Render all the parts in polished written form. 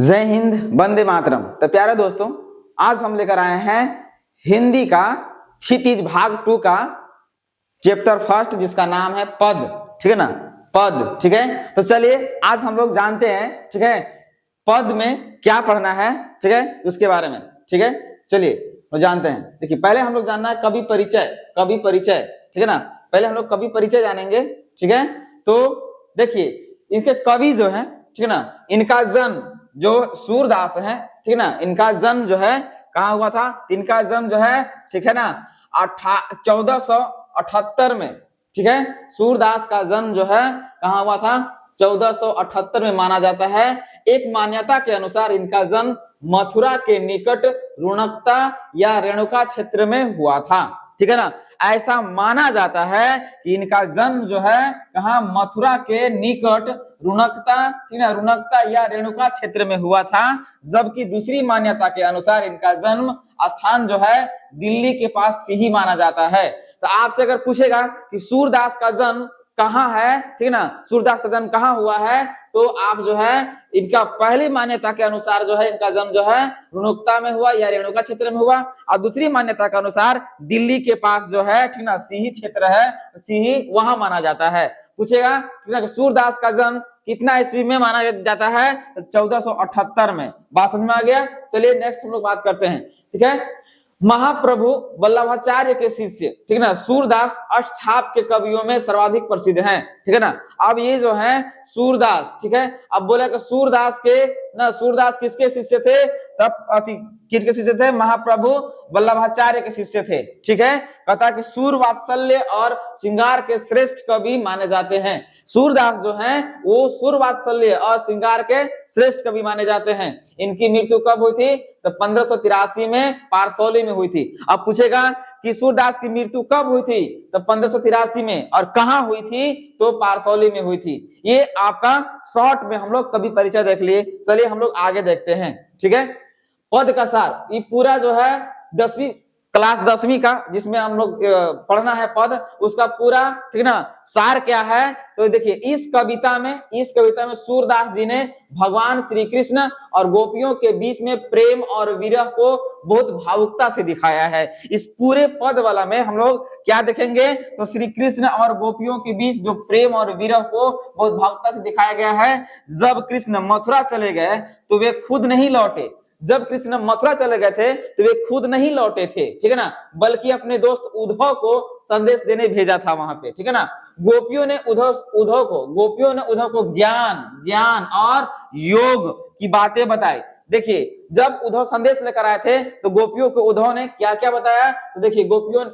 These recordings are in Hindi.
जय हिंद, वंदे मातरम। तो प्यारे दोस्तों, आज हम लेकर आए हैं हिंदी का क्षितिज भाग 2 का चैप्टर फर्स्ट, जिसका नाम है पद। ठीक है ना, पद। ठीक है, तो चलिए आज हम लोग जानते हैं, ठीक है, पद में क्या पढ़ना है, ठीक है, उसके बारे में। ठीक है, चलिए तो जानते हैं। देखिए, पहले हम लोग जानना है कवि परिचय। कवि परिचय, ठीक है ना, पहले हम लोग कवि परिचय जानेंगे। ठीक है, तो देखिए इनके कवि जो है, ठीक है ना, इनका जन्म जो सूरदास है, ठीक है ना, इनका जन्म जो है कहाँ हुआ था? इनका जन्म जो है, ठीक है ना, 1478 में। ठीक है, सूरदास का जन्म जो है कहाँ हुआ था? 1478 में माना जाता है। एक मान्यता के अनुसार इनका जन्म मथुरा के निकट रुणकता या रेणुका क्षेत्र में हुआ था। ठीक है ना, ऐसा माना जाता है कि इनका जन्म जो है कहाँ? मथुरा के निकट रुणकता, ठीक है, रुणकता या रेणुका क्षेत्र में हुआ था। जबकि दूसरी मान्यता के अनुसार इनका जन्म स्थान जो है दिल्ली के पास से ही माना जाता है। तो आपसे अगर पूछेगा कि सूरदास का जन्म कहाँ है, ठीक है ना, सूरदास का जन्म कहाँ हुआ है, तो आप जो है इनका पहली मान्यता के अनुसार जो है इनका जन्म जो है रुणकता में हुआ या रेणुका क्षेत्र में हुआ, और दूसरी मान्यता के अनुसार दिल्ली के पास जो है, ठीक ना, सिही क्षेत्र है, सिही वहां माना जाता है। पूछेगा, ठीक ना, सूरदास का जन्म कितना ईस्वी में माना जाता है? तो 1478 में। बात समझ में आ गया? चलिए नेक्स्ट हम लोग बात करते हैं। ठीक है, महाप्रभु वल्लभाचार्य के शिष्य, ठीक है ना, सूरदास अष्टछाप के कवियों में सर्वाधिक प्रसिद्ध हैं। ठीक है ना, अब ये जो है सूरदास, ठीक है, अब बोला कि सूरदास के ना, सूरदास किसके शिष्य थे? तब किसके शिष्य थे? महाप्रभु वल्लभाचार्य के शिष्य थे। ठीक है, कहता कि सूर वात्सल्य और श्रृंगार के श्रेष्ठ कवि माने जाते हैं। सूरदास जो हैं वो सूर वात्सल्य और श्रृंगार के श्रेष्ठ कवि माने जाते हैं। इनकी मृत्यु कब हुई थी? तो 1583 में पारसौली में हुई थी। अब पूछेगा कि सूरदास की मृत्यु कब हुई थी? तो 1583 में। और कहां हुई थी? तो पारसौली में हुई थी। ये आपका शॉर्ट में हम लोग कवि परिचय देख लिए। चलिए हम लोग आगे देखते हैं। ठीक है, पद का सार, ये पूरा जो है 10वीं क्लास 10वीं का जिसमें हम लोग पढ़ना है पद, उसका पूरा, ठीक ना, सार क्या है? तो देखिए इस कविता में सूरदास जी ने भगवान श्री कृष्ण और गोपियों के बीच में प्रेम और विरह को बहुत भावुकता से दिखाया है। इस पूरे पद वाला में हम लोग क्या देखेंगे? तो श्री कृष्ण और गोपियों के बीच जो प्रेम और विरह को बहुत भावुकता से दिखाया गया है। जब कृष्ण मथुरा चले गए तो वे खुद नहीं लौटे। जब कृष्ण मथुरा चले गए थे तो वे खुद नहीं लौटे थे, ठीक है ना, बल्कि अपने दोस्त उद्धव को संदेश देने भेजा था वहां पे। ठीक है ना, गोपियों ने उद्धव को ज्ञान और योग की बातें बताई। देखिए जब उद्धव संदेश लेकर आए थे तो गोपियों को उद्धव ने क्या क्या बताया? तो देखिए गोपियों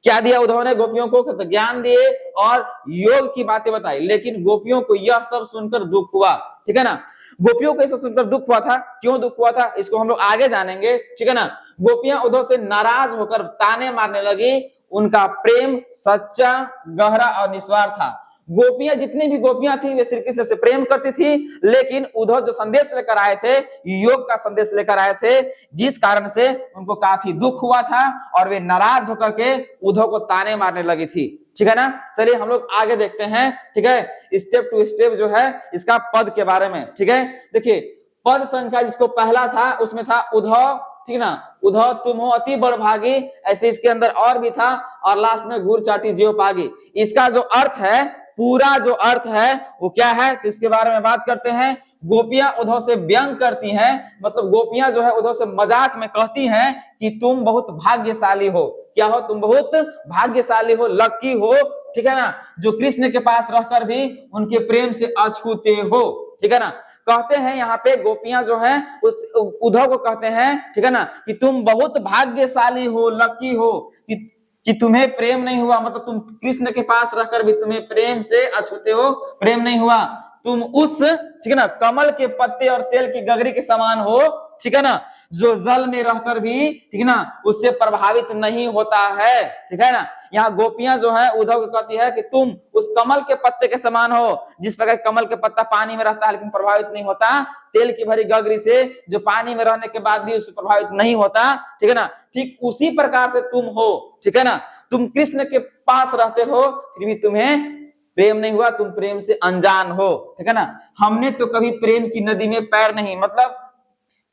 क्या दिया उद्धव ने गोपियों को? तो ज्ञान दिए और योग की बातें बताई। लेकिन गोपियों को यह सब सुनकर दुख हुआ। ठीक है ना, गोपियों को इसे सुनकर दुख हुआ था। क्यों दुख हुआ था इसको हम लोग आगे जानेंगे। ठीक है ना, गोपियां उद्धव से नाराज होकर ताने मारने लगी। उनका प्रेम सच्चा, गहरा और निस्वार्थ था। गोपियां, जितनी भी गोपियां थी, वे श्री कृष्ण से प्रेम करती थी। लेकिन उद्धव जो संदेश लेकर आए थे, योग का संदेश लेकर आए थे, जिस कारण से उनको काफी दुख हुआ था और वे नाराज होकर के उद्धव को ताने मारने लगी थी। ठीक है ना, चलिए हम लोग आगे देखते हैं। ठीक है, स्टेप टू स्टेप जो है इसका पद के बारे में। ठीक है, देखिए पद संख्या जिसको पहला था उसमें था उद्धव, ठीक ना, उद्धव तुम हो अति बड़भागी, ऐसे इसके अंदर और भी था, और लास्ट में गुर चाटी ज्यों पागी। इसका जो अर्थ है, पूरा जो अर्थ है वो क्या है, तो इसके बारे में बात करते हैं। गोपियां उद्धव से व्यंग करती हैं, मतलब गोपियां जो है उद्धव से मजाक में कहती हैं कि तुम बहुत भाग्यशाली हो। क्या हो? तुम बहुत भाग्यशाली हो, लकी हो, ठीक है ना, जो कृष्ण के पास रहकर भी उनके प्रेम से अछूते हो। ठीक है ना, कहते हैं यहाँ पे गोपियां जो हैं उस उद्धव को कहते हैं, ठीक है ना, कि तुम बहुत भाग्यशाली हो, लकी हो, कि तुम्हें प्रेम नहीं हुआ, मतलब तुम कृष्ण के पास रहकर भी तुम्हें प्रेम से अछूते हो, प्रेम नहीं हुआ। तुम उस, ठीक है ना, कमल के पत्ते और तेल की गगरी के समान हो, ठीक है ना, जो जल में रहकर भी, ठीक है ना, उससे प्रभावित नहीं होता है। ठीक है ना, यहाँ गोपियां जो है उद्धव को कहती है कि तुम उस कमल के पत्ते के समान हो, जिस प्रकार कमल के पत्ता पानी में रहता है लेकिन प्रभावित नहीं होता, तेल की भरी गगरी से जो पानी में रहने के बाद भी उससे प्रभावित नहीं होता। ठीक है ना, ठीक उसी प्रकार से तुम हो। ठीक है ना, तुम कृष्ण के पास रहते हो फिर भी तुम्हें प्रेम नहीं हुआ, तुम प्रेम से अनजान हो, ठीक है ना। हमने तो कभी प्रेम की नदी में पैर नहीं, मतलब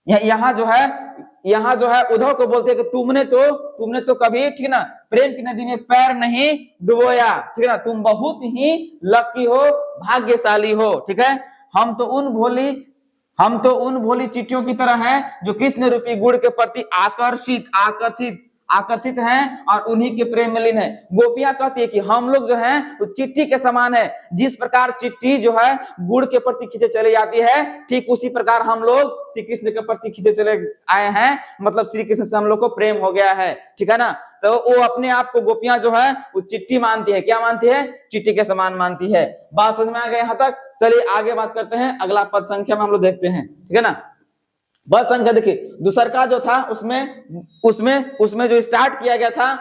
यहाँ जो है उद्धव को बोलते हैं कि तुमने तो कभी, ठीक है ना, प्रेम की नदी में पैर नहीं डुबोया, ठीक है ना, तुम बहुत ही लकी हो, भाग्यशाली हो, ठीक है। हम तो उन भोली चींटियों की तरह हैं जो कृष्ण रूपी गुड़ के प्रति आकर्षित हैं और उन्हीं के प्रेम में लीन है। गोपियां कहती है कि हम लोग जो हैं वो चिट्ठी के समान है, जिस प्रकार चिट्ठी जो है गुड़ के प्रति खींचे चले जाती है, ठीक उसी प्रकार हम लोग श्री कृष्ण के प्रति खींचे चले आए हैं, मतलब श्री कृष्ण से हम लोग को प्रेम हो गया है, ठीक है ना। तो वो अपने आप को गोपियां जो है वो चिट्ठी मानती है, क्या मानती है, चिट्ठी के समान मानती है। बात समझ में आ गई यहाँ तक? चलिए आगे बात करते हैं, अगला पद संख्या में हम लोग देखते हैं, ठीक है ना। बस संख्या देखिए, दूसर का जो था उसमें जो स्टार्ट किया गया था,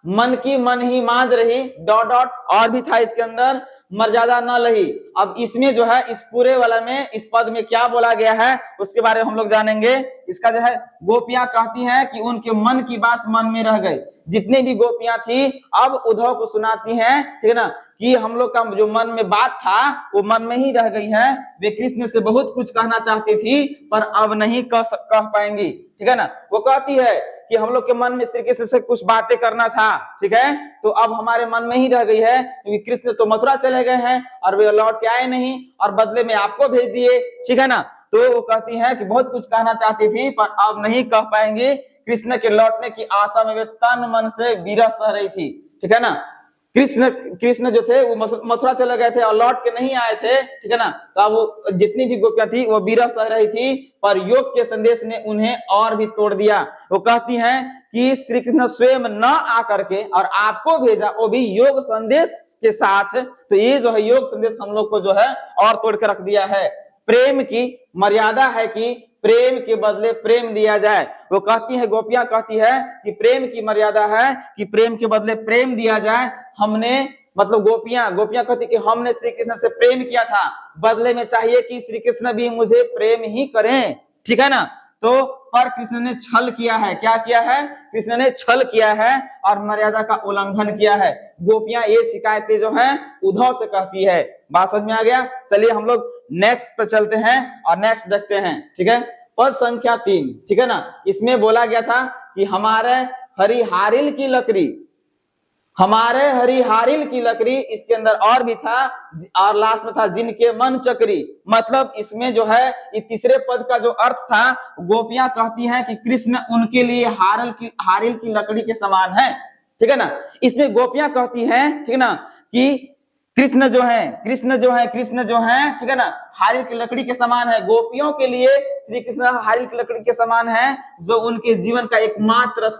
मन की मन ही मांझ रही डॉट डॉट, और भी था इसके अंदर, मर्यादा न लही। अब इसमें जो है इस पूरे वाला में इस पद में क्या बोला गया है उसके बारे में हम लोग जानेंगे। इसका जो है गोपियां कहती हैं कि उनके मन की बात मन में रह गई। जितने भी गोपियां थी अब उद्धव को सुनाती हैं, ठीक है ना, कि हम लोग का जो मन में बात था वो मन में ही रह गई है। वे कृष्ण से बहुत कुछ कहना चाहती थी पर अब नहीं कह पाएंगी, ठीक है ना। वो कहती है कि हम लोग के मन में श्री कृष्ण से कुछ बातें करना था, ठीक है, तो अब हमारे मन में ही रह गई है, क्योंकि कृष्ण तो मथुरा चले गए हैं और वे लौट के आए नहीं और बदले में आपको भेज दिए, ठीक है ना। तो वो कहती है कि बहुत कुछ कहना चाहती थी पर अब नहीं कह पाएंगी। कृष्ण के लौटने की आशा में वे तन मन से विरह सह रही थी, ठीक है ना। कृष्ण जो थे वो मथुरा चले गए थे और लौट के नहीं आए थे, ठीक है ना। तो अब वो जितनी भी गोपियां थी वो विरह सह रही थी, पर योग के संदेश ने उन्हें और भी तोड़ दिया। वो कहती हैं कि श्री कृष्ण स्वयं न आकर के और आपको भेजा, वो भी योग संदेश के साथ। तो ये जो है योग संदेश हम लोग को जो है और तोड़ के रख दिया है। प्रेम की मर्यादा है कि प्रेम के बदले प्रेम दिया जाए। वो कहती है, गोपियां कहती है कि प्रेम की मर्यादा है कि प्रेम के बदले प्रेम दिया जाए। हमने, मतलब गोपियां कहती कि हमने श्री कृष्ण से प्रेम किया था, बदले में चाहिए कि श्री कृष्ण भी मुझे प्रेम ही करें, ठीक है ना। तो पर कृष्ण ने छल किया है, क्या किया है, कृष्ण ने छल किया है और मर्यादा का उल्लंघन किया है। गोपियां ये शिकायतें जो हैं उद्धव से कहती है। बात समझ में आ गया? चलिए हम लोग नेक्स्ट पे चलते हैं और नेक्स्ट देखते हैं, ठीक है। पद संख्या 3, ठीक है ना। इसमें बोला गया था कि हमारे हरिहारिल की लकड़ी, इसके अंदर और भी था और लास्ट में था जिनके मन चक्री। मतलब इसमें जो है ये तीसरे पद का जो अर्थ था, गोपियां कहती हैं कि कृष्ण उनके लिए हारिल की लकड़ी के समान है, ठीक है ना। इसमें गोपियां कहती हैं, ठीक है ना, कि कृष्ण जो है, ठीक है ना, हारिल की लकड़ी के समान है। गोपियों के लिए श्री कृष्ण हारिल की लकड़ी के समान है, जो उनके जीवन का एकमात्र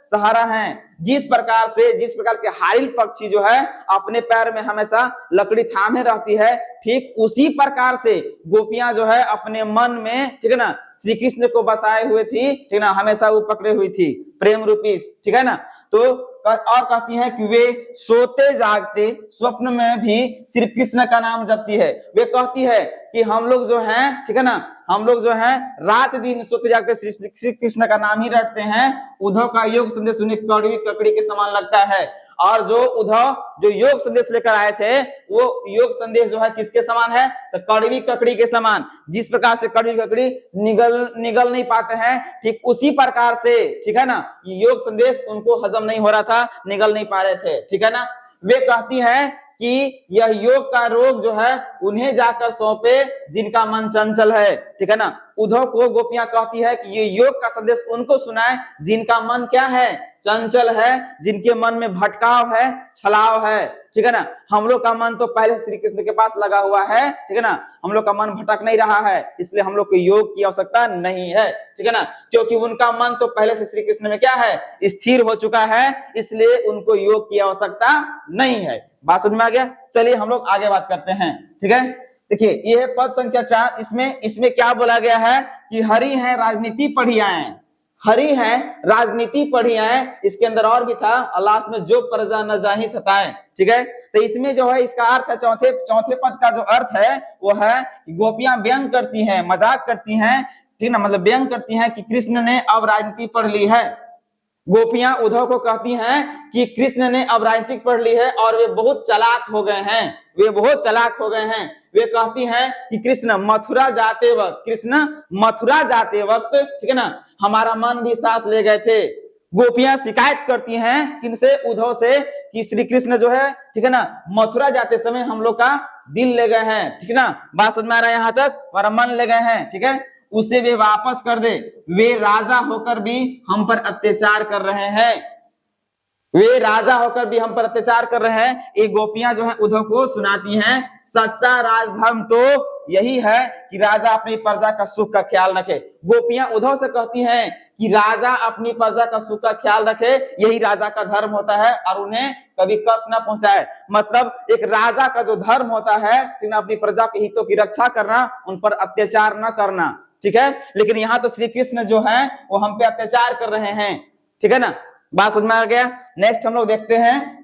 सहारा है। जिस प्रकार के हारिल पक्षी जो है अपने पैर में हमेशा लकड़ी थामे रहती है, ठीक उसी प्रकार से गोपियां जो है अपने मन में, ठीक है ना, श्री कृष्ण को बसाए हुए थी, ठीक है ना, हमेशा वो पकड़े हुई थी प्रेम रूपी, ठीक है ना। तो और कहती है कि वे सोते जागते स्वप्न में भी श्री कृष्ण का नाम जपती है। वे कहती है कि हम लोग जो हैं, ठीक है ना, हम लोग जो हैं रात दिन सोते जागते श्री कृष्ण का नाम ही रटते हैं। उद्धव का योग संदेश उन्हें कड़वी ककड़ी के समान लगता है। और जो उद्धव जो योग संदेश लेकर आए थे, वो योग संदेश जो है किसके समान है, तो कड़वी ककड़ी के समान। जिस प्रकार से कड़वी ककड़ी निगल नहीं पाते हैं, ठीक उसी प्रकार से, ठीक है ना, योग संदेश उनको हजम नहीं हो रहा था, निगल नहीं पा रहे थे, ठीक है ना। वे कहती हैं कि यह योग का रोग जो है उन्हें जाकर सौंपे जिनका मन चंचल है, ठीक है ना। उद्धव को गोपियां कहती है कि ये योग का संदेश उनको सुनाए जिनका मन क्या है, चंचल है, जिनके मन में भटकाव है, छलाव है, ठीक है ना। हम लोग का मन तो पहले श्री कृष्ण के पास लगा हुआ है, ठीक है ना, हम लोग का मन भटक नहीं रहा है, इसलिए हम लोग को योग की आवश्यकता नहीं है, ठीक है ना, क्योंकि उनका मन तो पहले से श्री कृष्ण में क्या है, स्थिर हो चुका है, इसलिए उनको योग की आवश्यकता नहीं है। बात समझ में आ गया? चलिए हम लोग आगे बात करते हैं, ठीक है। देखिए ये है पद संख्या 4। इसमें क्या बोला गया है कि हरि है राजनीति पढ़ियाएं, इसके अंदर और भी था और लास्ट में जो प्रजा न जाहि सताएं, ठीक है। तो इसमें जो है इसका अर्थ है, चौथे पद का जो अर्थ है वो है गोपियां व्यंग करती हैं, मजाक करती हैं, ठीक ना, मतलब व्यंग करती हैं कि कृष्ण ने अब राजनीति पढ़ ली है। गोपियां उद्धव को कहती हैं कि कृष्ण ने अब राजनीतिक पढ़ ली है और वे बहुत चालाक हो गए हैं, वे बहुत चालाक हो गए हैं। वे कहती हैं कि कृष्ण मथुरा जाते वक्त ठीक है ना, हमारा मन भी साथ ले गए थे। गोपियां शिकायत करती हैं किनसे, उद्धव से, कि श्री कृष्ण जो है ठीक है ना, मथुरा जाते समय हम लोग का दिल ले गए हैं, ठीक है ना, बात समझ में आ रहा है यहाँ तक, हमारा मन ले गए हैं, ठीक है, उसे वे वापस कर दे। वे राजा होकर भी हम पर अत्याचार कर रहे हैं, वे राजा होकर भी हम पर अत्याचार कर रहे हैं। ये गोपियां जो है उद्धव को सुनाती हैं। सच्चा राजधर्म तो यही है कि राजा अपनी प्रजा का सुख का ख्याल रखे। गोपियां उद्धव से कहती हैं कि राजा अपनी प्रजा का सुख का ख्याल रखे, यही राजा का धर्म होता है और उन्हें कभी कष्ट न पहुंचाए। मतलब एक राजा का जो धर्म होता है कि अपनी प्रजा के हितों की रक्षा करना, उन पर अत्याचार न करना, ठीक है। लेकिन यहाँ तो श्री कृष्ण जो है वो हम पे अत्याचार कर रहे हैं, ठीक है ना, बात समझ में आ गया। नेक्स्ट हम लोग देखते हैं,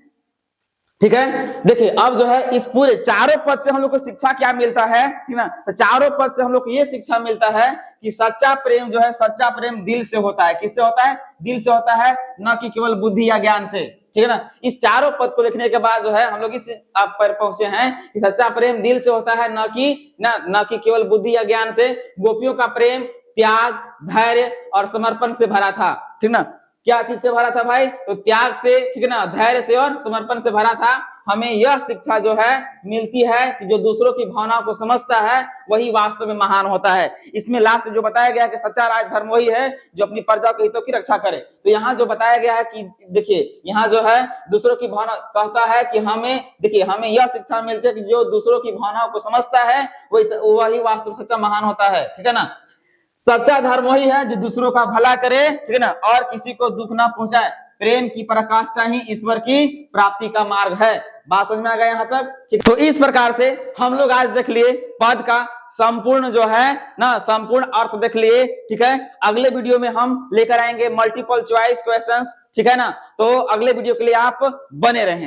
ठीक है। देखिए अब जो है इस पूरे चारों पद से हम लोग को शिक्षा क्या मिलता है, ठीक ना, तो चारों पद से हम लोग को ये शिक्षा मिलता है कि सच्चा प्रेम जो है, सच्चा प्रेम दिल से होता है। किससे होता है? दिल से होता है, न कि केवल बुद्धि या ज्ञान से, ठीक है ना। इस चारों पद को देखने के बाद जो है हम लोग इस आप पर पहुंचे हैं कि सच्चा प्रेम दिल से होता है, न कि केवल बुद्धि या ज्ञान से। गोपियों का प्रेम त्याग, धैर्य और समर्पण से भरा था, ठीक ना। क्या चीज से भरा था भाई? तो त्याग से, ठीक है ना, धैर्य से और समर्पण से भरा था। हमें यह शिक्षा जो है मिलती है कि जो दूसरों की भावनाओं को समझता है वही वास्तव में महान होता है। इसमें लास्ट जो बताया गया कि सच्चा राजधर्म वही है जो अपनी प्रजा के हितों की रक्षा करे। तो यहाँ जो बताया गया है कि देखिए यहाँ जो है दूसरों की भावना कहता है कि हमें, देखिए हमें यह शिक्षा मिलती है कि जो दूसरों की भावनाओं को समझता है वही वास्तव में सच्चा महान होता है, ठीक है ना। सच्चा धर्म वही है जो दूसरों का भला करे, ठीक है ना, और किसी को दुख ना पहुंचाए। प्रेम की पराकाष्ठा ही ईश्वर की प्राप्ति का मार्ग है। बात समझ में आ गया यहाँ तक? तो इस प्रकार से हम लोग आज देख लिए पद का संपूर्ण जो है ना, संपूर्ण अर्थ देख लिए, ठीक है। अगले वीडियो में हम लेकर आएंगे मल्टीपल चॉइस क्वेश्चंस, ठीक है ना। तो अगले वीडियो के लिए आप बने रहें।